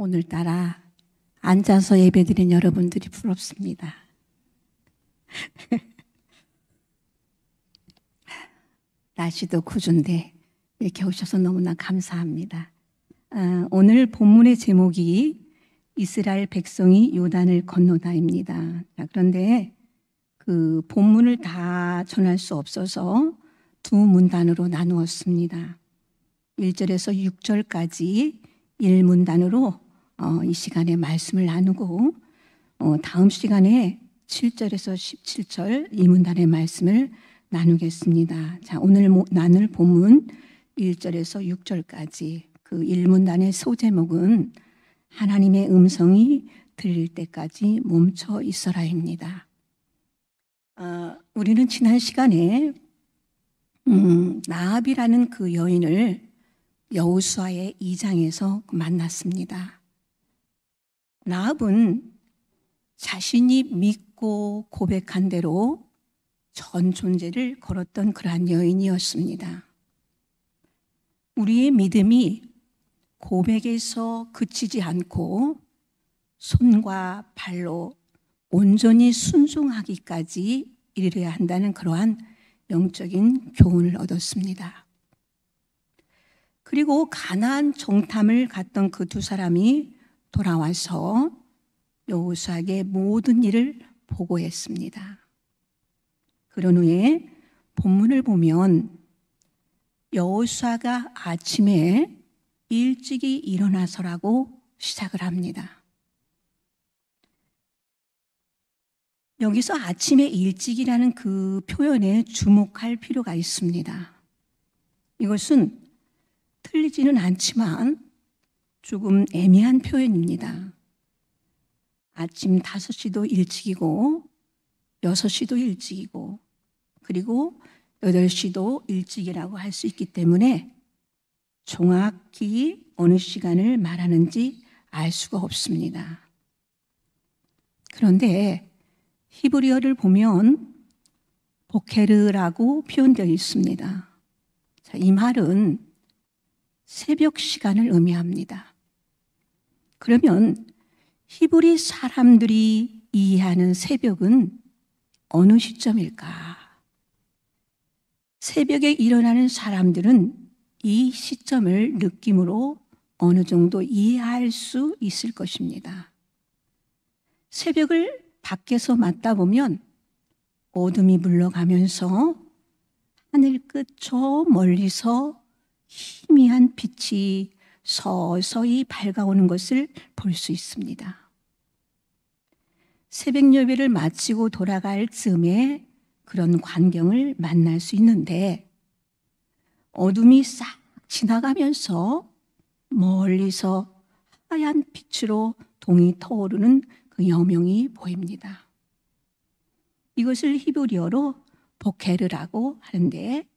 오늘따라 앉아서 예배드린 여러분들이 부럽습니다. 날씨도 굿운데 이렇게 오셔서 너무나 감사합니다. 오늘 본문의 제목이 이스라엘 백성이 요단을 건너다입니다. 그런데 그 본문을 다 전할 수 없어서 두 문단으로 나누었습니다. 1절에서 6절까지 1문단으로 이 시간에 말씀을 나누고 다음 시간에 7절에서 17절 2문단의 말씀을 나누겠습니다. 자, 오늘 나눌 본문 1절에서 6절까지 그 1문단의 소제목은 하나님의 음성이 들릴 때까지 멈춰 있어라입니다. 우리는 지난 시간에 라합이라는 그 여인을 여호수아의 2장에서 만났습니다. 라합은 자신이 믿고 고백한 대로 전 존재를 걸었던 그러한 여인이었습니다. 우리의 믿음이 고백에서 그치지 않고 손과 발로 온전히 순종하기까지 이르러야 한다는 그러한 영적인 교훈을 얻었습니다. 그리고 가나안 정탐을 갔던 그 두 사람이 돌아와서 여호수아에게 모든 일을 보고했습니다. 그런 후에 본문을 보면 여호수아가 아침에 일찍이 일어나서라고 시작을 합니다. 여기서 아침에 일찍이라는 그 표현에 주목할 필요가 있습니다. 이것은 틀리지는 않지만 조금 애매한 표현입니다. 아침 5시도 일찍이고 6시도 일찍이고 그리고 8시도 일찍이라고 할 수 있기 때문에 정확히 어느 시간을 말하는지 알 수가 없습니다. 그런데 히브리어를 보면 보케르라고 표현되어 있습니다. 자, 이 말은 새벽 시간을 의미합니다. 그러면 히브리 사람들이 이해하는 새벽은 어느 시점일까? 새벽에 일어나는 사람들은 이 시점을 느낌으로 어느 정도 이해할 수 있을 것입니다. 새벽을 밖에서 맞다 보면 어둠이 물러가면서 하늘 끝 저 멀리서 희미한 빛이 서서히 밝아오는 것을 볼 수 있습니다. 새벽 예배를 마치고 돌아갈 즈음에 그런 광경을 만날 수 있는데 어둠이 싹 지나가면서 멀리서 하얀 빛으로 동이 터오르는 그 여명이 보입니다. 이것을 히브리어로 보케르라고 하는데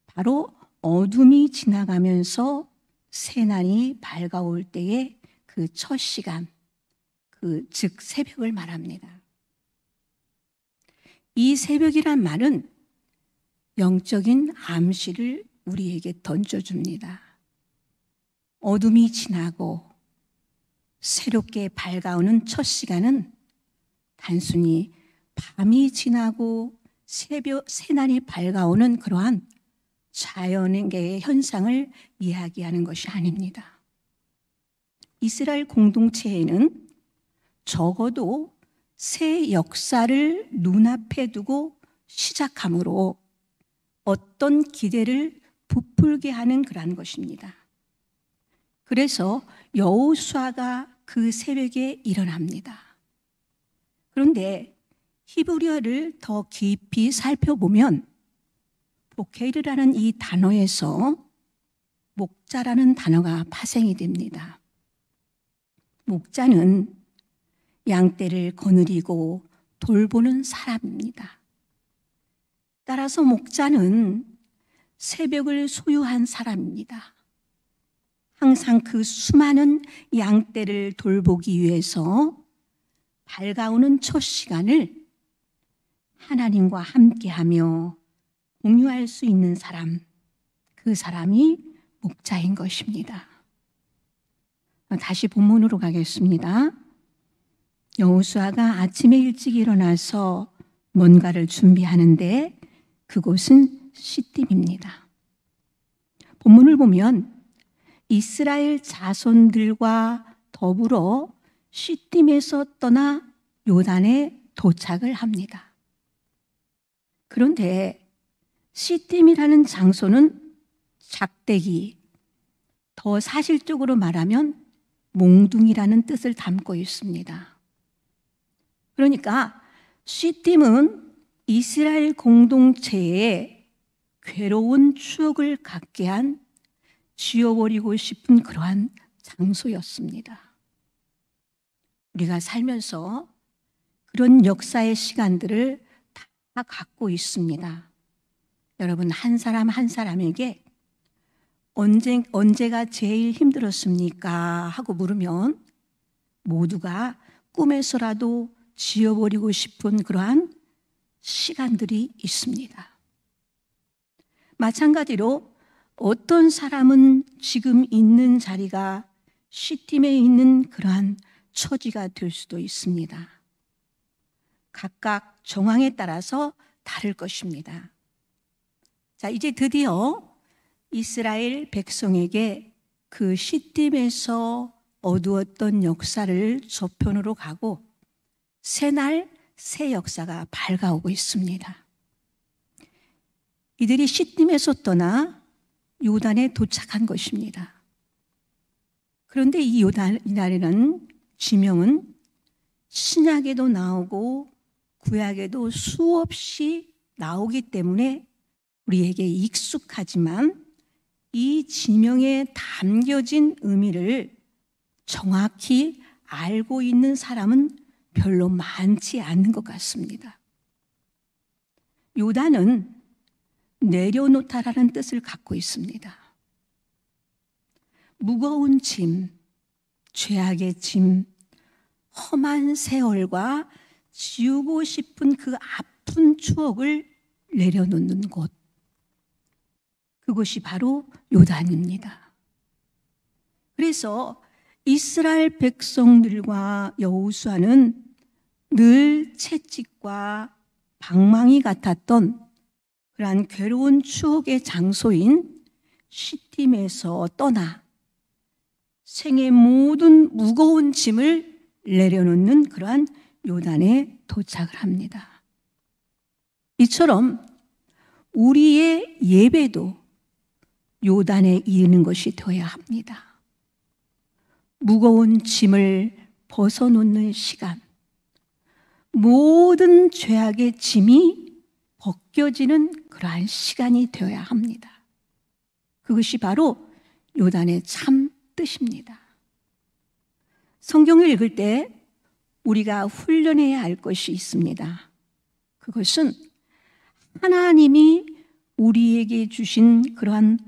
바로 어둠이 지나가면서 새날이 밝아올 때의 그 첫 시간, 즉 새벽을 말합니다. 이 새벽이란 말은 영적인 암시를 우리에게 던져줍니다. 어둠이 지나고 새롭게 밝아오는 첫 시간은 단순히 밤이 지나고 새날이 밝아오는 그러한 자연계의 현상을 이야기하는 것이 아닙니다. 이스라엘 공동체에는 적어도 새 역사를 눈앞에 두고 시작함으로 어떤 기대를 부풀게 하는 그러한 것입니다. 그래서 여호수아가 그 새벽에 일어납니다. 그런데 히브리어를 더 깊이 살펴보면 보케르라는 이 단어에서 목자라는 단어가 파생이 됩니다. 목자는 양떼를 거느리고 돌보는 사람입니다. 따라서 목자는 새벽을 소유한 사람입니다. 항상 그 수많은 양떼를 돌보기 위해서 밝아오는 첫 시간을 하나님과 함께하며 공유할 수 있는 사람, 그 사람이 목자인 것입니다. 다시 본문으로 가겠습니다. 여호수아가 아침에 일찍 일어나서 뭔가를 준비하는데 그곳은 시딤입니다. 본문을 보면 이스라엘 자손들과 더불어 시딤에서 떠나 요단에 도착을 합니다. 그런데 시딤이라는 장소는 작대기, 더 사실적으로 말하면 몽둥이라는 뜻을 담고 있습니다. 그러니까 시딤은 이스라엘 공동체에 괴로운 추억을 갖게 한 지워버리고 싶은 그러한 장소였습니다. 우리가 살면서 그런 역사의 시간들을 다 갖고 있습니다. 여러분, 한 사람 한 사람에게 언제가 제일 힘들었습니까? 하고 물으면 모두가 꿈에서라도 지워버리고 싶은 그러한 시간들이 있습니다. 마찬가지로 어떤 사람은 지금 있는 자리가 시딤에 있는 그러한 처지가 될 수도 있습니다. 각각 정황에 따라서 다를 것입니다. 자, 이제 드디어 이스라엘 백성에게 그 시딤에서 어두웠던 역사를 저편으로 가고 새날 새 역사가 밝아오고 있습니다. 이들이 시딤에서 떠나 요단에 도착한 것입니다. 그런데 이 요단이라는 지명은 신약에도 나오고 구약에도 수없이 나오기 때문에 우리에게 익숙하지만 이 지명에 담겨진 의미를 정확히 알고 있는 사람은 별로 많지 않은 것 같습니다. 요단은 내려놓다라는 뜻을 갖고 있습니다. 무거운 짐, 죄악의 짐, 험한 세월과 지우고 싶은 그 아픈 추억을 내려놓는 곳, 그것이 바로 요단입니다. 그래서 이스라엘 백성들과 여호수아는 늘 채찍과 방망이 같았던 그러한 괴로운 추억의 장소인 시딤에서 떠나 생의 모든 무거운 짐을 내려놓는 그러한 요단에 도착을 합니다. 이처럼 우리의 예배도 요단에 이르는 것이 되어야 합니다. 무거운 짐을 벗어놓는 시간, 모든 죄악의 짐이 벗겨지는 그러한 시간이 되어야 합니다. 그것이 바로 요단의 참 뜻입니다. 성경을 읽을 때 우리가 훈련해야 할 것이 있습니다. 그것은 하나님이 우리에게 주신 그러한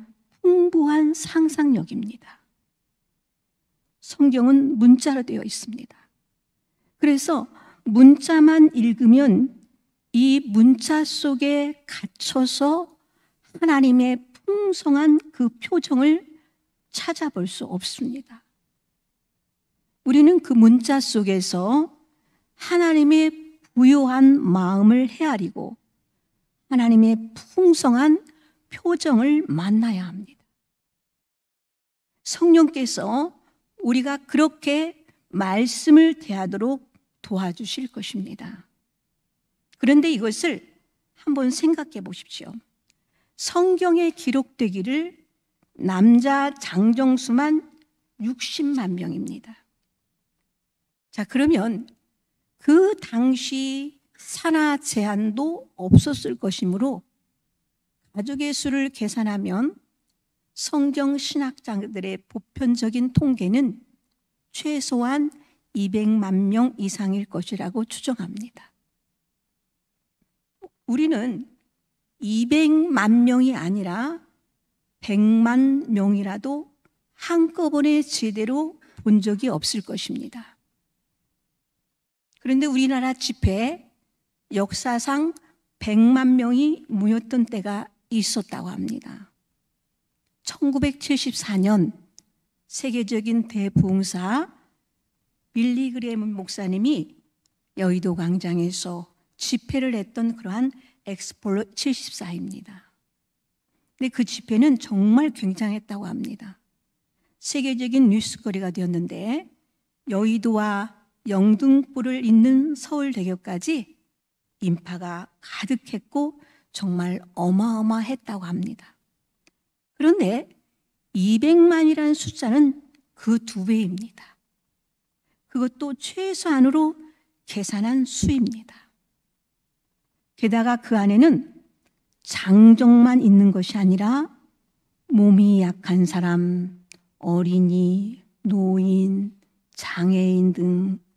풍부한 상상력입니다. 성경은 문자로 되어 있습니다. 그래서 문자만 읽으면 이 문자 속에 갇혀서 하나님의 풍성한 그 표정을 찾아볼 수 없습니다. 우리는 그 문자 속에서 하나님의 부요한 마음을 헤아리고 하나님의 풍성한 표정을 만나야 합니다. 성령께서 우리가 그렇게 말씀을 대하도록 도와주실 것입니다. 그런데 이것을 한번 생각해 보십시오. 성경에 기록되기를 남자 장정수만 60만 명입니다. 자, 그러면 그 당시 산하 제한도 없었을 것이므로 가족의 수를 계산하면 성경 신학자들의 보편적인 통계는 최소한 200만 명 이상일 것이라고 추정합니다. 우리는 200만 명이 아니라 100만 명이라도 한꺼번에 제대로 본 적이 없을 것입니다. 그런데 우리나라 집회에 역사상 100만 명이 모였던 때가 있었다고 합니다. 1974년 세계적인 대부흥사 빌리 그레이엄 목사님이 여의도 광장에서 집회를 했던 그러한 엑스폴로 74입니다. 근데 그 집회는 정말 굉장했다고 합니다. 세계적인 뉴스거리가 되었는데 여의도와 영등포를 잇는 서울대교까지 인파가 가득했고 정말 어마어마했다고 합니다. 그런데 200만이라는 숫자는 그 2배입니다. 그것도 최소한으로 계산한 수입니다. 게다가 그 안에는 장정만 있는 것이 아니라 몸이 약한 사람, 어린이, 노인, 장애인 등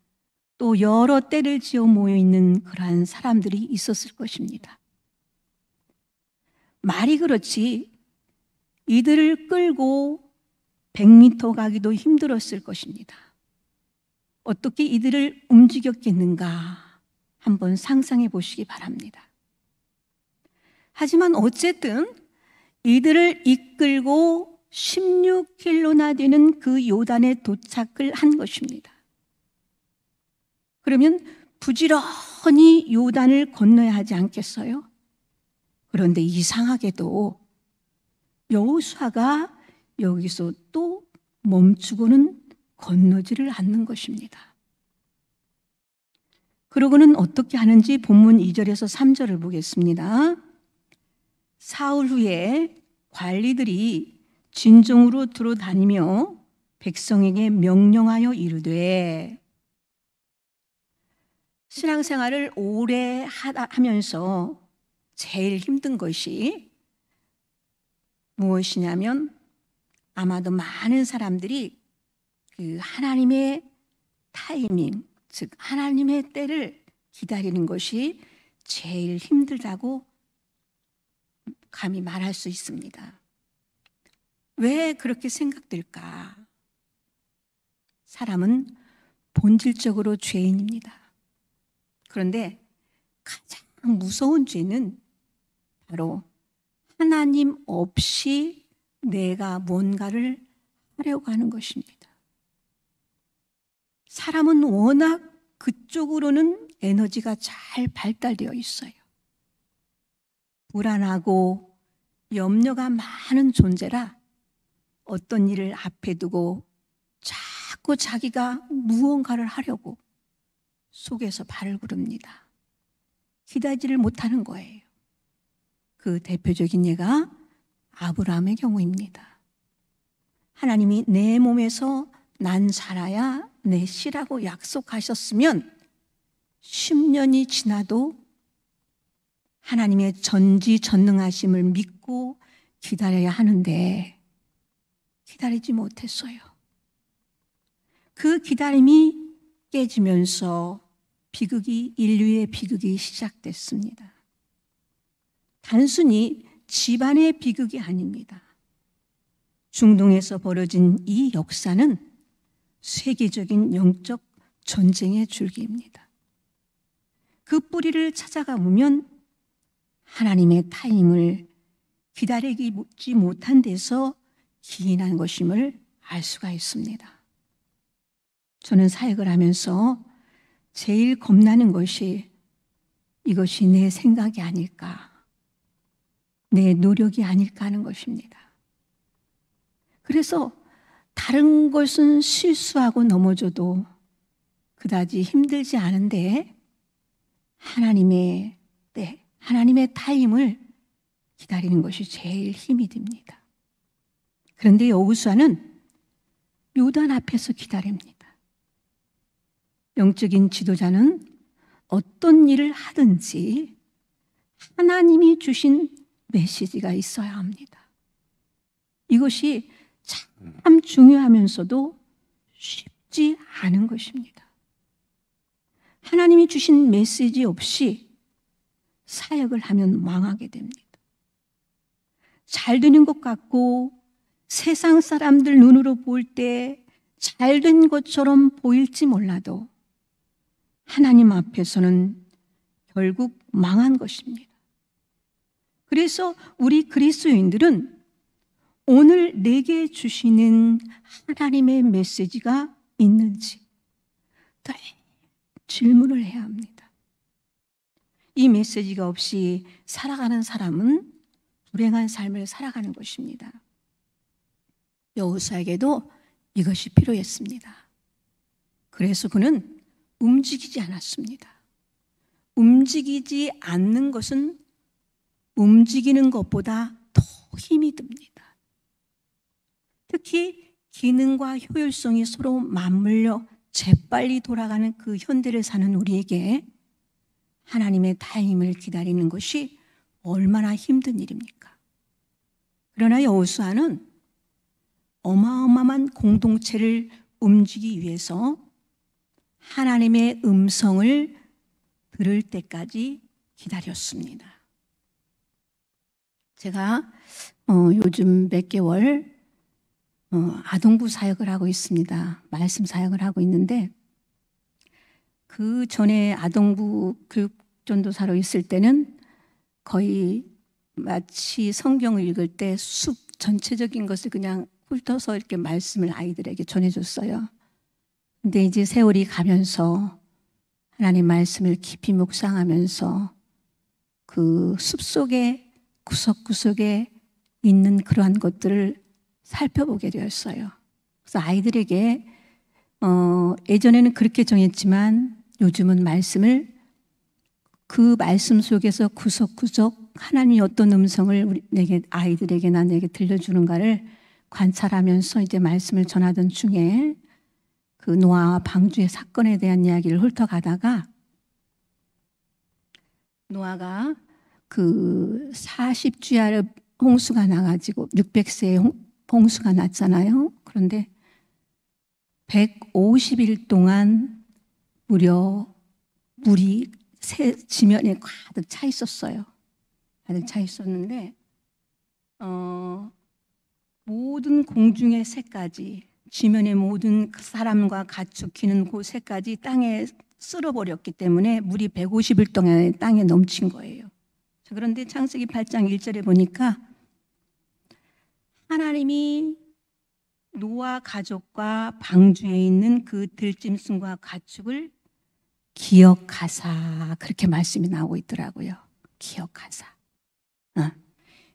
또 여러 때를 지어 모여있는 그러한 사람들이 있었을 것입니다. 말이 그렇지 이들을 끌고 100m 가기도 힘들었을 것입니다. 어떻게 이들을 움직였겠는가 한번 상상해 보시기 바랍니다. 하지만 어쨌든 이들을 이끌고 16킬로나 되는 그 요단에 도착을 한 것입니다. 그러면 부지런히 요단을 건너야 하지 않겠어요? 그런데 이상하게도 여호수아가 여기서 또 멈추고는 건너지를 않는 것입니다. 그러고는 어떻게 하는지 본문 2절에서 3절을 보겠습니다. 사흘 후에 관리들이 진정으로 들어다니며 백성에게 명령하여 이르되, 신앙생활을 오래 하면서 제일 힘든 것이 무엇이냐면 아마도 많은 사람들이 그 하나님의 타이밍, 즉 하나님의 때를 기다리는 것이 제일 힘들다고 감히 말할 수 있습니다. 왜 그렇게 생각될까? 사람은 본질적으로 죄인입니다. 그런데 가장 무서운 죄는 바로 하나님 없이 내가 뭔가를 하려고 하는 것입니다. 사람은 워낙 그쪽으로는 에너지가 잘 발달되어 있어요. 불안하고 염려가 많은 존재라 어떤 일을 앞에 두고 자꾸 자기가 무언가를 하려고 속에서 발을 구릅니다. 기다리지를 못하는 거예요. 그 대표적인 예가 아브라함의 경우입니다. 하나님이 내 몸에서 난 살아야 내 씨라고 약속하셨으면 10년이 지나도 하나님의 전지전능하심을 믿고 기다려야 하는데 기다리지 못했어요. 그 기다림이 깨지면서 인류의 비극이 시작됐습니다. 단순히 집안의 비극이 아닙니다. 중동에서 벌어진 이 역사는 세계적인 영적 전쟁의 줄기입니다. 그 뿌리를 찾아가 보면 하나님의 타임을 기다리지 못한 데서 기인한 것임을 알 수가 있습니다. 저는 사역을 하면서 제일 겁나는 것이 이것이 내 생각이 아닐까, 내 노력이 아닐까 하는 것입니다. 그래서 다른 것은 실수하고 넘어져도 그다지 힘들지 않은데 하나님의 때, 하나님의 타임을 기다리는 것이 제일 힘이 듭니다. 그런데 여호수아는 요단 앞에서 기다립니다. 영적인 지도자는 어떤 일을 하든지 하나님이 주신 메시지가 있어야 합니다. 이것이 참 중요하면서도 쉽지 않은 것입니다. 하나님이 주신 메시지 없이 사역을 하면 망하게 됩니다. 잘 되는 것 같고 세상 사람들 눈으로 볼 때 잘 된 것처럼 보일지 몰라도 하나님 앞에서는 결국 망한 것입니다. 그래서 우리 그리스도인들은 오늘 내게 주시는 하나님의 메시지가 있는지 늘 질문을 해야 합니다. 이 메시지가 없이 살아가는 사람은 불행한 삶을 살아가는 것입니다. 여호수아에게도 이것이 필요했습니다. 그래서 그는 움직이지 않았습니다. 움직이지 않는 것은 움직이는 것보다 더 힘이 듭니다. 특히 기능과 효율성이 서로 맞물려 재빨리 돌아가는 그 현대를 사는 우리에게 하나님의 타임을 기다리는 것이 얼마나 힘든 일입니까? 그러나 여호수아는 어마어마한 공동체를 움직이기 위해서 하나님의 음성을 들을 때까지 기다렸습니다. 제가 요즘 몇 개월 아동부 사역을 하고 있습니다. 말씀 사역을 하고 있는데 그 전에 아동부 교육전도사로 있을 때는 거의 마치 성경을 읽을 때 숲 전체적인 것을 그냥 훑어서 이렇게 말씀을 아이들에게 전해줬어요. 근데 이제 세월이 가면서 하나님 말씀을 깊이 묵상하면서 그 숲속에 구석구석에 있는 그러한 것들을 살펴보게 되었어요. 그래서 아이들에게 예전에는 그렇게 정했지만 요즘은 말씀을 그 말씀 속에서 구석구석 하나님이 어떤 음성을 내게 아이들에게나 내게 들려주는가를 관찰하면서 이제 말씀을 전하던 중에 그 노아와 방주의 사건에 대한 이야기를 훑어가다가 노아가 그 40주야를 홍수가 나가지고 600세의 홍수가 났잖아요. 그런데 150일 동안 무려 물이 지면에 가득 차 있었어요. 가득 차 있었는데 모든 공중의 새까지 지면의 모든 사람과 가축 기는 그 새까지 땅에 쓸어버렸기 때문에 물이 150일 동안 땅에 넘친 거예요. 그런데 창세기 8장 1절에 보니까 하나님이 노아 가족과 방주에 있는 그 들짐승과 가축을 기억하사 그렇게 말씀이 나오고 있더라고요. 기억하사.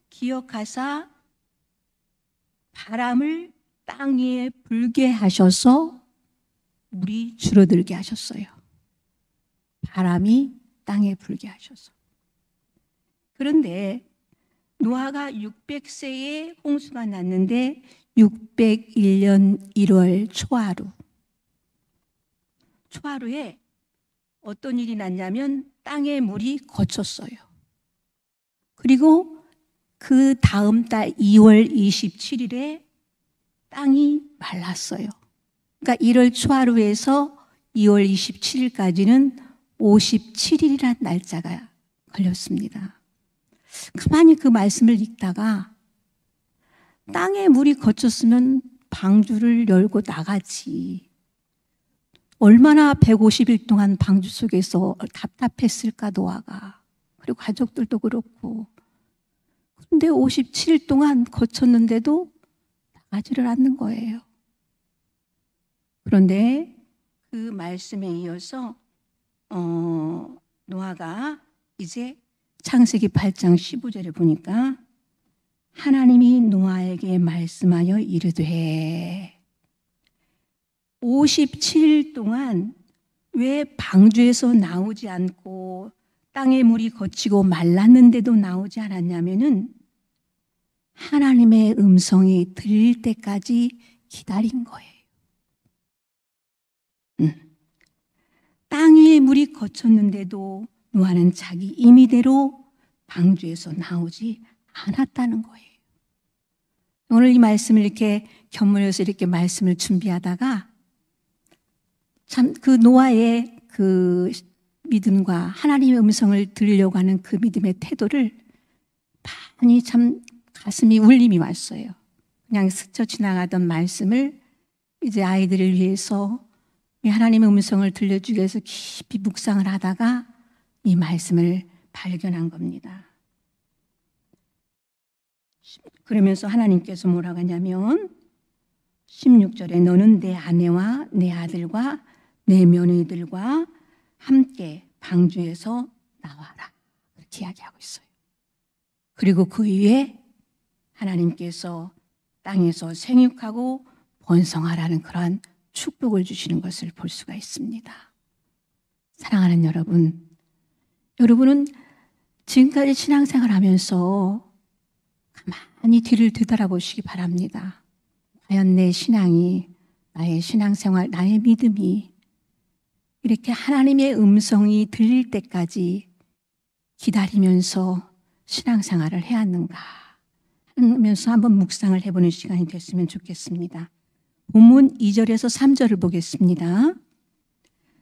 기억하사 바람을 땅 위에 불게 하셔서 물이 줄어들게 하셨어요. 바람이 땅에 불게 하셔서. 그런데 노아가 600세에 홍수가 났는데 601년 1월 초하루에 어떤 일이 났냐면 땅에 물이 거쳤어요. 그리고 그 다음 달 2월 27일에 땅이 말랐어요. 그러니까 1월 초하루에서 2월 27일까지는 57일이라는 날짜가 걸렸습니다. 가만히 그 말씀을 읽다가 땅에 물이 거쳤으면 방주를 열고 나가지. 얼마나 150일 동안 방주 속에서 답답했을까 노아가. 그리고 가족들도 그렇고. 그런데 57일 동안 거쳤는데도 나가지를 않는 거예요. 그런데 그 말씀에 이어서 노아가 이제 창세기 8장 15절에 보니까 하나님이 노아에게 말씀하여 이르되 57일 동안 왜 방주에서 나오지 않고 땅에 물이 거치고 말랐는데도 나오지 않았냐면은 하나님의 음성이 들릴 때까지 기다린 거예요. 땅 위에 물이 거쳤는데도 노아는 자기 임의대로 방주에서 나오지 않았다는 거예요. 오늘 이 말씀을 이렇게 견물여서 이렇게 말씀을 준비하다가 참 그 노아의 그 믿음과 하나님의 음성을 들으려고 하는 그 믿음의 태도를 많이 참 가슴이 울림이 왔어요. 그냥 스쳐 지나가던 말씀을 이제 아이들을 위해서 하나님의 음성을 들려주기 위해서 깊이 묵상을 하다가 이 말씀을 발견한 겁니다. 그러면서 하나님께서 뭐라고 하냐면 16절에 너는 내 아내와 내 아들과 내 며느리들과 함께 방주에서 나와라. 그렇게 이야기하고 있어요. 그리고 그 위에 하나님께서 땅에서 생육하고 번성하라는 그러한 축복을 주시는 것을 볼 수가 있습니다. 사랑하는 여러분, 여러분은 지금까지 신앙생활 하면서 가만히 뒤를 되돌아보시기 바랍니다. 과연 내 신앙이, 나의 신앙생활, 나의 믿음이 이렇게 하나님의 음성이 들릴 때까지 기다리면서 신앙생활을 해왔는가 하면서 한번 묵상을 해보는 시간이 됐으면 좋겠습니다. 본문 2절에서 3절을 보겠습니다.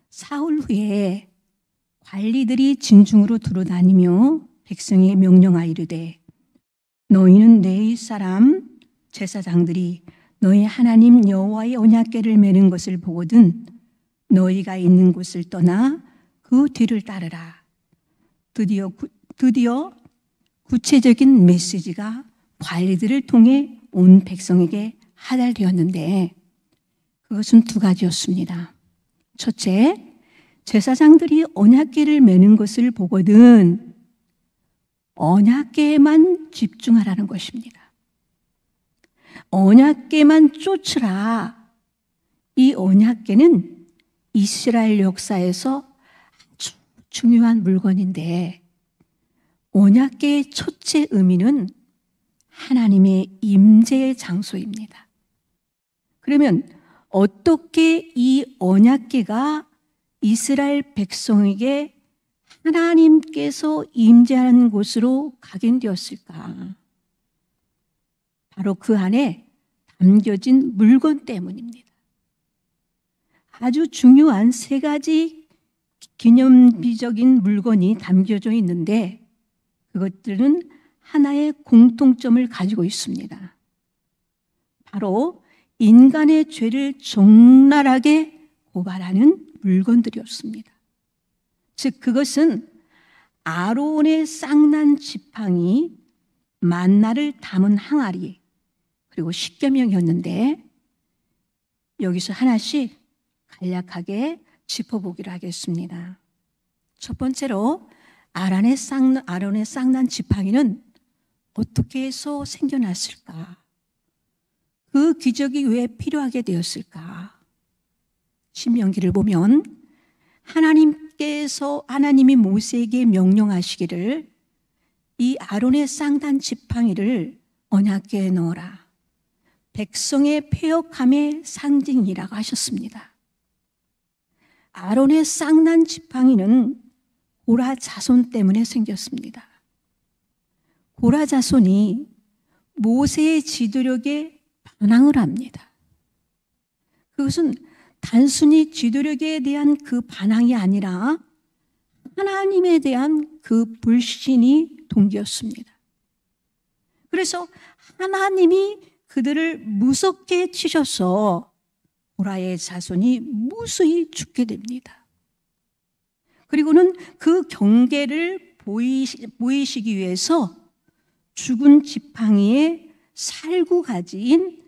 사흘 후에 관리들이 진중으로 두루다니며 백성에 명령하여 이르되 너희는 내 사람 제사장들이 너희 하나님 여호와의 언약궤를 메는 것을 보거든 너희가 있는 곳을 떠나 그 뒤를 따르라. 드디어 구체적인 메시지가 관리들을 통해 온 백성에게 하달되었는데 그것은 두 가지였습니다. 첫째, 제사장들이 언약궤를 메는 것을 보거든 언약궤에만 집중하라는 것입니다. 언약궤만 쫓으라. 이 언약궤는 이스라엘 역사에서 아주 중요한 물건인데 언약궤의 첫째 의미는 하나님의 임재의 장소입니다. 그러면 어떻게 이 언약궤가 이스라엘 백성에게 하나님께서 임재하는 곳으로 각인되었을까? 바로 그 안에 담겨진 물건 때문입니다. 아주 중요한 세 가지 기념비적인 물건이 담겨져 있는데 그것들은 하나의 공통점을 가지고 있습니다. 바로 인간의 죄를 적나라하게 고발하는 물건들이었습니다. 즉 그것은 아론의 쌍난 지팡이, 만나를 담은 항아리, 그리고 십계명이었는데 여기서 하나씩 간략하게 짚어보기로 하겠습니다. 첫 번째로 아론의 쌍난 지팡이는 어떻게 해서 생겨났을까? 그 기적이 왜 필요하게 되었을까? 신명기를 보면 하나님이 모세에게 명령하시기를 이 아론의 쌍난 지팡이를 언약궤에 넣어라. 백성의 패역함의 상징이라고 하셨습니다. 아론의 쌍난 지팡이는 고라 자손 때문에 생겼습니다. 고라 자손이 모세의 지도력에 반항을 합니다. 그것은 단순히 지도력에 대한 그 반항이 아니라 하나님에 대한 그 불신이 동기였습니다. 그래서 하나님이 그들을 무섭게 치셔서 고라의 자손이 무수히 죽게 됩니다. 그리고는 그 경계를 보이시기 위해서 죽은 지팡이에 살구가지인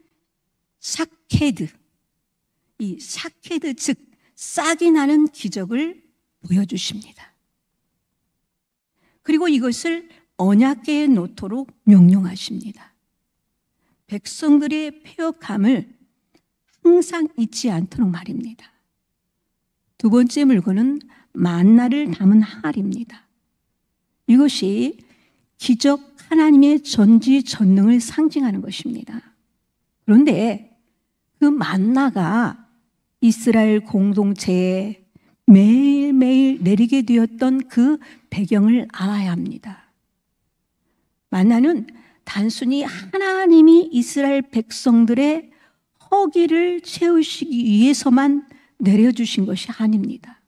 사케드, 이 사케드 즉 싹이 나는 기적을 보여주십니다. 그리고 이것을 언약궤에 놓도록 명령하십니다. 백성들의 패역함을 항상 잊지 않도록 말입니다. 두 번째 물건은 만나를 담은 항아리입니다. 이것이 기적 하나님의 전지전능을 상징하는 것입니다. 그런데 그 만나가 이스라엘 공동체에 매일매일 내리게 되었던 그 배경을 알아야 합니다. 만나는 단순히 하나님이 이스라엘 백성들의 허기를 채우시기 위해서만 내려주신 것이 아닙니다.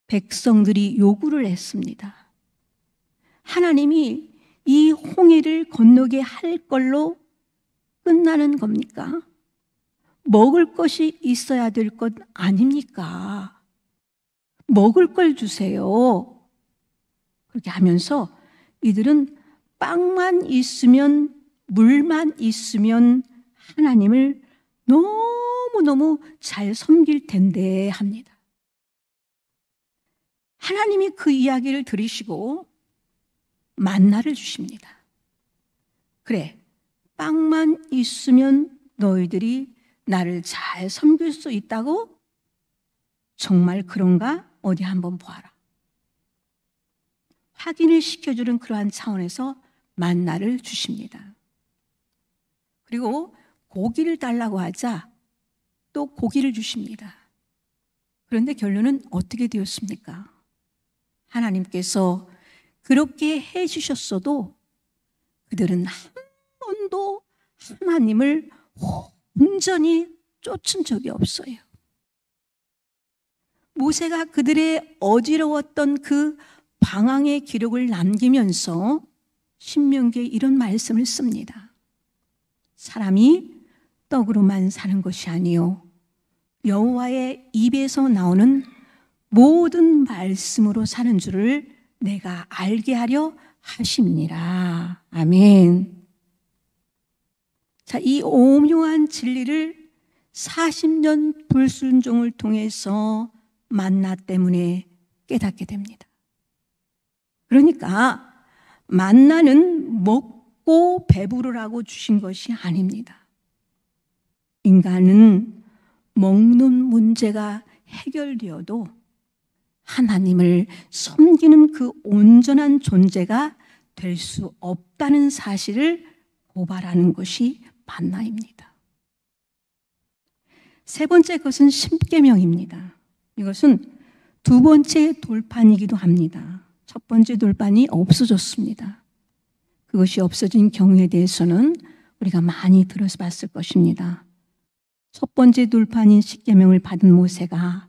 백성들이 요구를 했습니다. 하나님이 이 홍해를 건너게 할 걸로 끝나는 겁니까? 먹을 것이 있어야 될 것 아닙니까? 먹을 걸 주세요. 그렇게 하면서 이들은 빵만 있으면, 물만 있으면 하나님을 너무너무 잘 섬길 텐데 합니다. 하나님이 그 이야기를 들으시고 만나를 주십니다. 그래, 빵만 있으면 너희들이 나를 잘 섬길 수 있다고? 정말 그런가? 어디 한번 보아라. 확인을 시켜주는 그러한 차원에서 만나를 주십니다. 그리고 고기를 달라고 하자 또 고기를 주십니다. 그런데 결론은 어떻게 되었습니까? 하나님께서 그렇게 해주셨어도 그들은 한 번도 하나님을 온전히 쫓은 적이 없어요. 모세가 그들의 어지러웠던 그 방황의 기록을 남기면서 신명기에 이런 말씀을 씁니다. 사람이 떡으로만 사는 것이 아니요 여호와의 입에서 나오는 모든 말씀으로 사는 줄을 내가 알게 하려 하심니라. 아멘. 자, 이 오묘한 진리를 40년 불순종을 통해서 만나 때문에 깨닫게 됩니다. 그러니까 만나는 먹고 배부르라고 주신 것이 아닙니다. 인간은 먹는 문제가 해결되어도 하나님을 섬기는 그 온전한 존재가 될 수 없다는 사실을 고발하는 것이 만나입니다. 세 번째 것은 십계명입니다. 이것은 두 번째 돌판이기도 합니다. 첫 번째 돌판이 없어졌습니다. 그것이 없어진 경우에 대해서는 우리가 많이 들어봤을 것입니다. 첫 번째 돌판인 십계명을 받은 모세가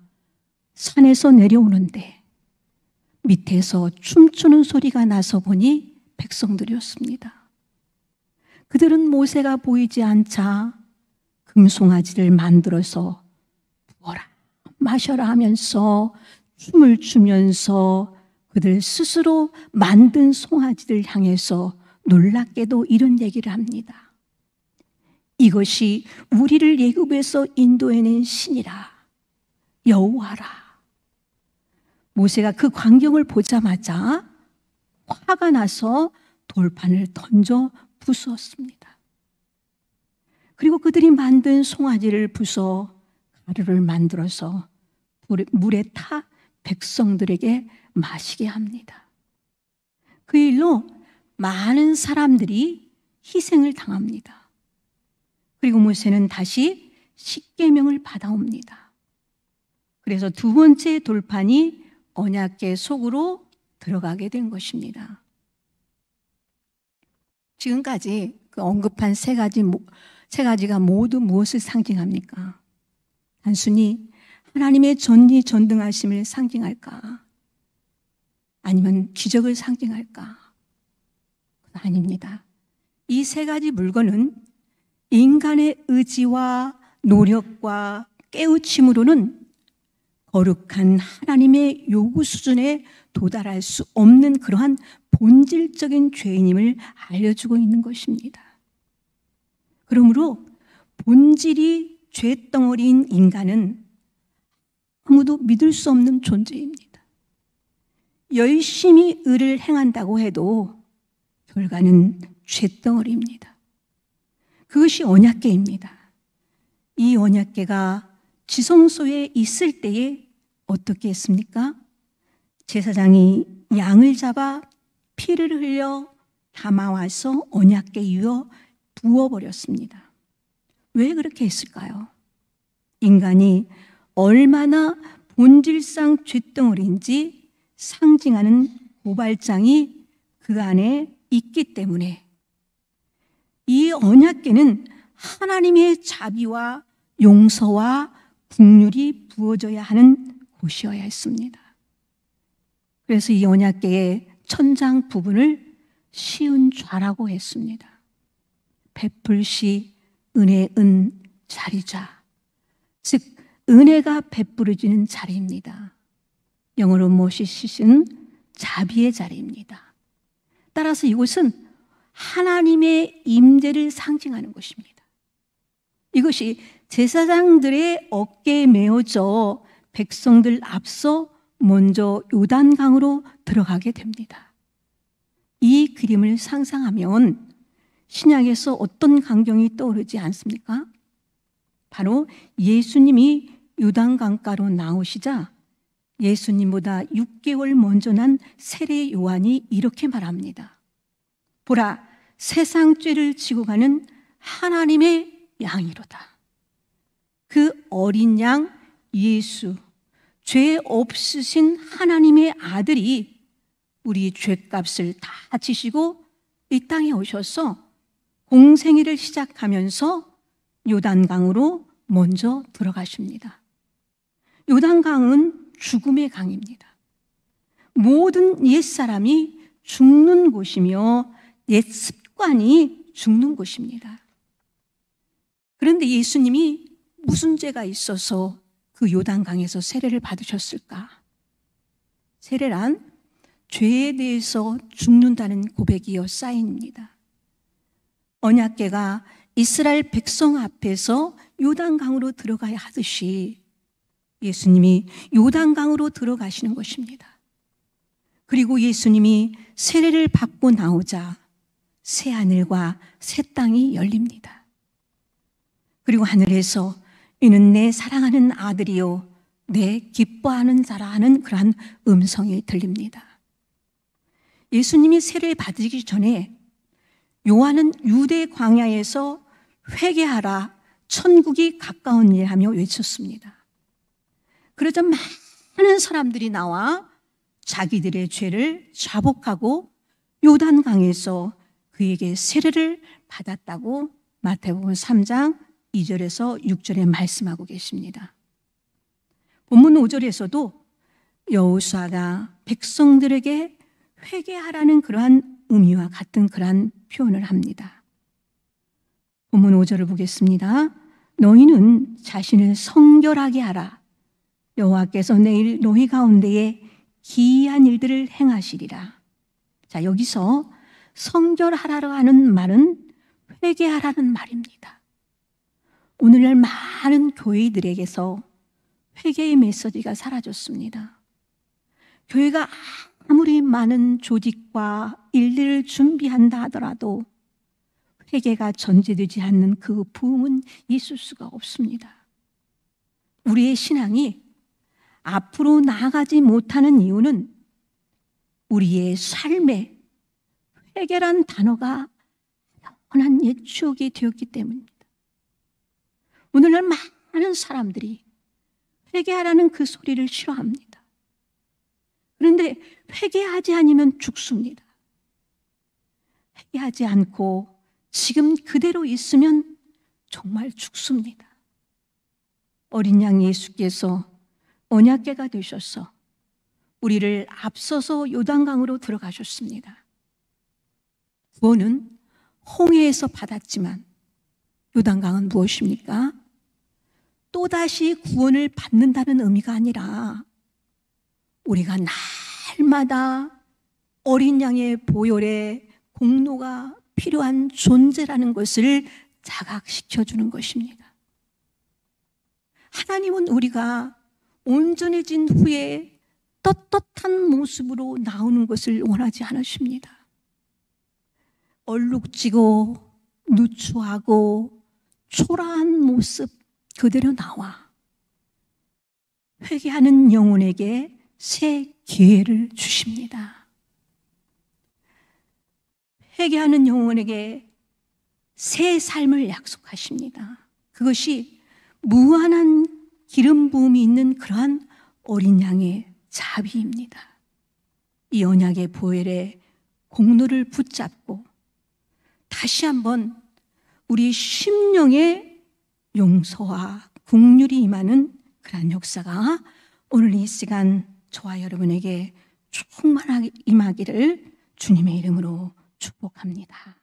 산에서 내려오는데 밑에서 춤추는 소리가 나서 보니 백성들이었습니다. 그들은 모세가 보이지 않자 금송아지를 만들어서 부어라 마셔라 하면서 춤을 추면서 그들 스스로 만든 송아지를 향해서 놀랍게도 이런 얘기를 합니다. 이것이 우리를 애굽에서 인도해낸 신이라 여호와라. 모세가 그 광경을 보자마자 화가 나서 돌판을 던져 부수었습니다. 그리고 그들이 만든 송아지를 부숴 가루를 만들어서 물에 타 백성들에게 마시게 합니다. 그 일로 많은 사람들이 희생을 당합니다. 그리고 모세는 다시 십계명을 받아옵니다. 그래서 두 번째 돌판이 언약궤 속으로 들어가게 된 것입니다. 지금까지 그 언급한 세 가지가 모두 무엇을 상징합니까? 단순히 하나님의 전지전능하심을 상징할까? 아니면 기적을 상징할까? 그건 아닙니다. 이 세 가지 물건은 인간의 의지와 노력과 깨우침으로는 거룩한 하나님의 요구 수준에 도달할 수 없는 그러한 본질적인 죄인임을 알려주고 있는 것입니다. 그러므로 본질이 죄덩어리인 인간은 아무도 믿을 수 없는 존재입니다. 열심히 의를 행한다고 해도 결과는 죄덩어리입니다. 그것이 언약궤입니다. 이 언약궤가 지성소에 있을 때에 어떻게 했습니까? 제사장이 양을 잡아 피를 흘려 담아와서 언약궤 위에 부어버렸습니다. 왜 그렇게 했을까요? 인간이 얼마나 본질상 쇳덩어리인지 상징하는 고발장이 그 안에 있기 때문에 이 언약궤는 하나님의 자비와 용서와 긍휼이 부어져야 하는 곳이어야 했습니다. 그래서 이 언약궤의 천장 부분을 시은 좌라고 했습니다. 베풀시 은혜은 자리자, 즉 은혜가 베풀어지는 자리입니다. 영어로 모시시는 자비의 자리입니다. 따라서 이곳은 하나님의 임재를 상징하는 것입니다. 이것이 제사장들의 어깨에 메어져 백성들 앞서 먼저 요단강으로 들어가게 됩니다. 이 그림을 상상하면 신약에서 어떤 광경이 떠오르지 않습니까? 바로 예수님이 요단강가로 나오시자 예수님보다 6개월 먼저 난 세례 요한이 이렇게 말합니다. 보라, 세상 죄를 지고 가는 하나님의 양이로다. 그 어린 양 예수, 죄 없으신 하나님의 아들이 우리 죄값을 다 지시고 이 땅에 오셔서 공생애를 시작하면서 요단강으로 먼저 들어가십니다. 요단강은 죽음의 강입니다. 모든 옛사람이 죽는 곳이며 옛 습관이 죽는 곳입니다. 그런데 예수님이 무슨 죄가 있어서 그 요단강에서 세례를 받으셨을까? 세례란 죄에 대해서 죽는다는 고백이요 사인입니다. 언약궤가 이스라엘 백성 앞에서 요단강으로 들어가야 하듯이 예수님이 요단강으로 들어가시는 것입니다. 그리고 예수님이 세례를 받고 나오자 새 하늘과 새 땅이 열립니다. 그리고 하늘에서 이는 내 사랑하는 아들이요 내 기뻐하는 자라 하는 그러한 음성이 들립니다. 예수님이 세례를 받으기 전에 요한은 유대 광야에서 회개하라 천국이 가까운 일 하며 외쳤습니다. 그러자 많은 사람들이 나와 자기들의 죄를 자복하고 요단강에서 그에게 세례를 받았다고 마태복음 3장 2절에서 6절에 말씀하고 계십니다. 본문 5절에서도 여호수아가 백성들에게 회개하라는 그러한 의미와 같은 그러한 표현을 합니다. 본문 5절을 보겠습니다. 너희는 자신을 성결하게 하라. 여호와께서 내일 너희 가운데에 기이한 일들을 행하시리라. 자, 여기서 성결하라고 하는 말은 회개하라는 말입니다. 오늘날 많은 교회들에게서 회개의 메시지가 사라졌습니다. 교회가 아무리 많은 조직과 일들을 준비한다 하더라도 회개가 전제되지 않는 그 부흥은 있을 수가 없습니다. 우리의 신앙이 앞으로 나아가지 못하는 이유는 우리의 삶에 회개란 단어가 영원한 옛 추억이 되었기 때문입니다. 오늘날 많은 사람들이 회개하라는 그 소리를 싫어합니다. 그런데 회개하지 않으면 죽습니다. 회개하지 않고 지금 그대로 있으면 정말 죽습니다. 어린 양 예수께서 언약궤가 되셔서 우리를 앞서서 요단강으로 들어가셨습니다. 구원은 홍해에서 받았지만 요단강은 무엇입니까? 또다시 구원을 받는다는 의미가 아니라 우리가 날마다 어린 양의 보혈에 공로가 필요한 존재라는 것을 자각시켜주는 것입니다. 하나님은 우리가 온전해진 후에 떳떳한 모습으로 나오는 것을 원하지 않으십니다. 얼룩지고 누추하고 초라한 모습 그대로 나와 회개하는 영혼에게 새 기회를 주십니다. 회개하는 영혼에게 새 삶을 약속하십니다. 그것이 무한한 기름 부음이 있는 그러한 어린 양의 자비입니다. 이 언약의 보혈에 공로를 붙잡고 다시 한번 우리 심령의 용서와 긍휼이 임하는 그러한 역사가 오늘 이 시간 저와 여러분에게 충만하게 임하기를 주님의 이름으로 축복합니다.